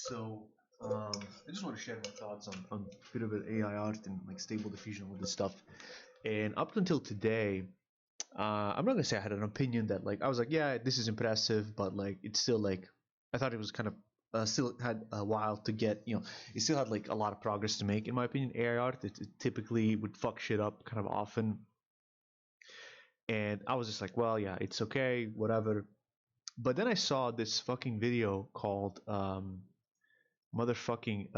So, I just want to share my thoughts on a bit of AI art and like stable diffusion and all this stuff. And up until today, I'm not gonna say I had an opinion that like I was like, yeah, this is impressive, but like it's still like I thought it was kind of still had a while to get. It still had like a lot of progress to make. In my opinion, AI art it typically would fuck shit up kind of often, and I was just like, well, yeah, it's okay, whatever. But then I saw this fucking video called motherfucking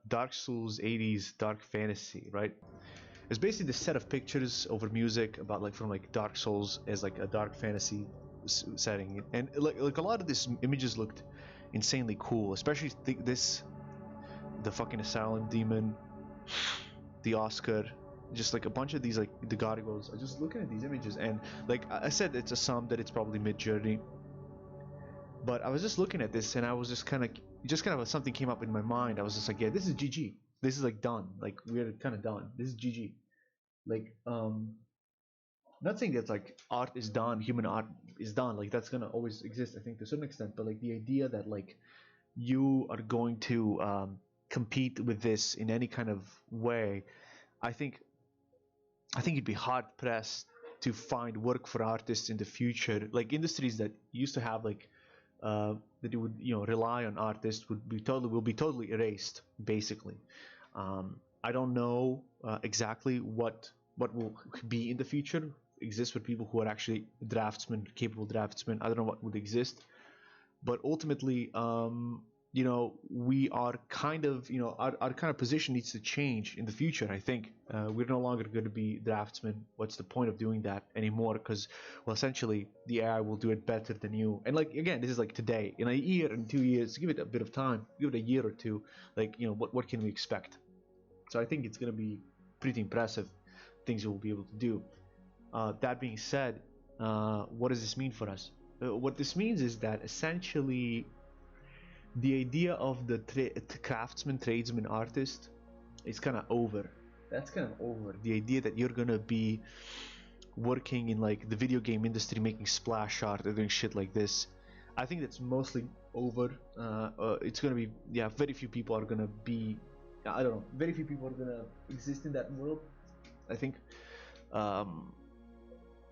Dark Souls 80s Dark Fantasy, right? It's basically the set of pictures over music about like from like Dark Souls as like a dark fantasy setting, and like a lot of these images looked insanely cool, especially this the fucking Asylum Demon, the Oscar, just like a bunch of these like the Gargoyles. I was just looking at these images and like I said, it's a sum that it's probably mid journey, but I was just looking at this and I was just kind of something came up in my mind. I was just like, yeah, this is GG. This is like done. Like we're kind of done. This is GG. Like not saying that like art is done, human art is done. Like that's gonna always exist, I think, to a certain extent. But like the idea that like you are going to compete with this in any kind of way, I think I think you'd be hard pressed to find work for artists in the future. Like industries that used to have like that you would rely on artists will be totally erased basically. I don't know exactly what will be in the future exist for people who are actually draftsmen, capable draftsmen. I don't know what would exist, but ultimately, we are kind of, our kind of position needs to change in the future. I think we're no longer going to be draftsmen. What's the point of doing that anymore? Because, well, essentially, the AI will do it better than you. And like again, this is like today. In a year and 2 years, give it a bit of time, give it a year or two. Like what can we expect? So I think it's going to be pretty impressive things you will be able to do. That being said, what does this mean for us? What this means is that essentially the idea of the craftsman, tradesman, artist is kind of over. That's kind of over. The idea that you're gonna be working in like the video game industry, making splash art or doing shit like this, I think that's mostly over. It's gonna be, yeah, very few people are gonna be, I don't know, very few people are gonna exist in that world. I think. Um,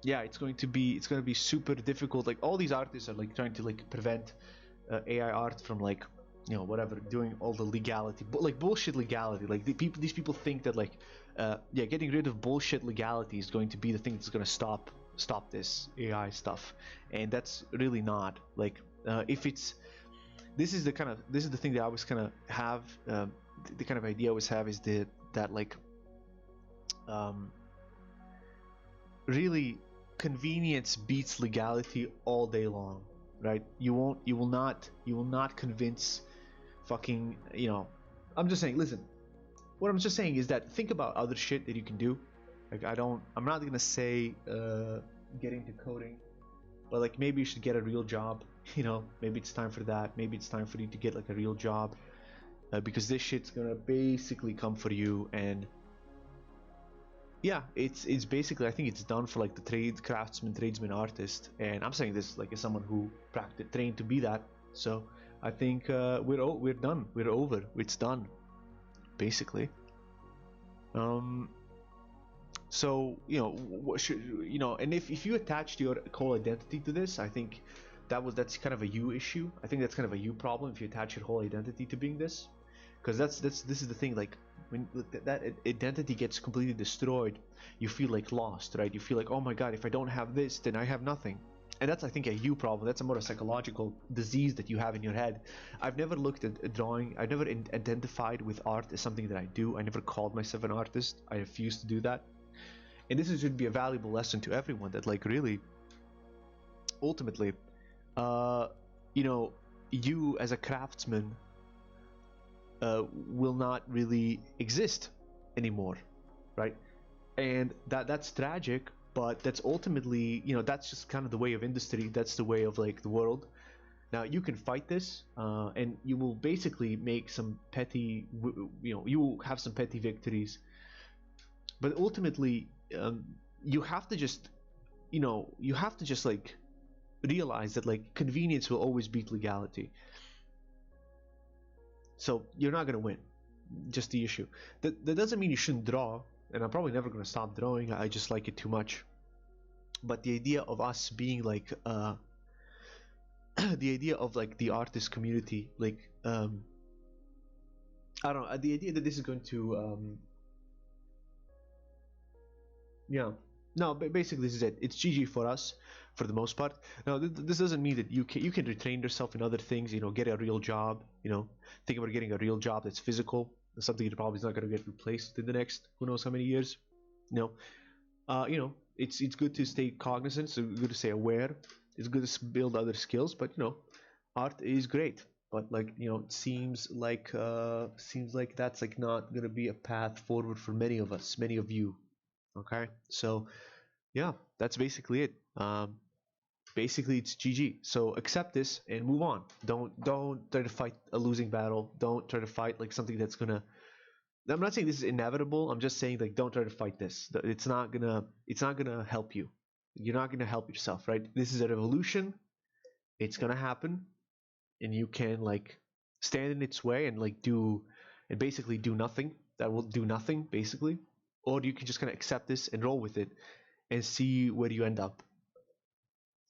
yeah, it's going to be super difficult. Like all these artists are like trying to like prevent AI art from like whatever doing all the legality, but like bullshit legality. Like these people think that like yeah, getting rid of bullshit legality is going to be the thing that's going to stop this AI stuff, and that's really not. Like if it's this is the thing that I always kind of have the kind of idea I always have is that like um, really convenience beats legality all day long, right? You will not convince fucking I'm just saying, listen, what I'm just saying is that think about other shit that you can do. Like I'm not gonna say get into coding, but like maybe you should get a real job. Maybe it's time for that. Maybe it's time for you to get like a real job, because this shit's gonna basically come for you. And yeah, it's basically, I think it's done for like the craftsman, tradesman, artist. And I'm saying this like as someone who trained to be that. So I think we're done, we're over, it's done basically. um so what should and if you attached your whole identity to this, I think that's kind of a you issue. I think that's kind of a you problem if you attach your whole identity to being this, because this is the thing. Like when that identity gets completely destroyed, you feel like lost, right? You feel like, oh my god, if I don't have this, then I have nothing. And that's, I think, a you problem. That's a more a psychological disease that you have in your head. I've never looked at a drawing. I've never identified with art as something that I do. I never called myself an artist. I refuse to do that. And this should be a valuable lesson to everyone, that like really ultimately uh you know you as a craftsman will not really exist anymore, right? And that's tragic, but that's ultimately, that's just kind of the way of industry. That's the way of like the world. Now you can fight this, and you will basically make some petty, you will have some petty victories, but ultimately, you have to just, you have to just like realize that like convenience will always beat legality. So you're not gonna win. Just the issue. That doesn't mean you shouldn't draw, and I'm probably never gonna stop drawing. I just like it too much. But the idea of us being like the idea of like the artist community, like I don't know, the idea that this is going to yeah. No, basically this is it. It's GG for us, for the most part. Now, this doesn't mean that you can retrain yourself in other things. You know, get a real job. You know, think about getting a real job that's physical. Something that probably is not going to get replaced in the next who knows how many years. You know, it's good to stay cognizant. It's good to stay aware. It's good to build other skills. But you know, art is great. But like you know, it seems like that's like not going to be a path forward for many of us, many of you. Okay, so yeah, that's basically it. Basically, it's GG. So accept this and move on. Don't try to fight a losing battle. Don't try to fight like something that's gonna. I'm not saying this is inevitable. I'm just saying like don't try to fight this. It's not gonna help you. You're not gonna help yourself, right? This is a revolution. It's gonna happen, and you can like stand in its way and like do and basically do nothing. That will do nothing basically, or you can just kind of accept this and roll with it and see where you end up.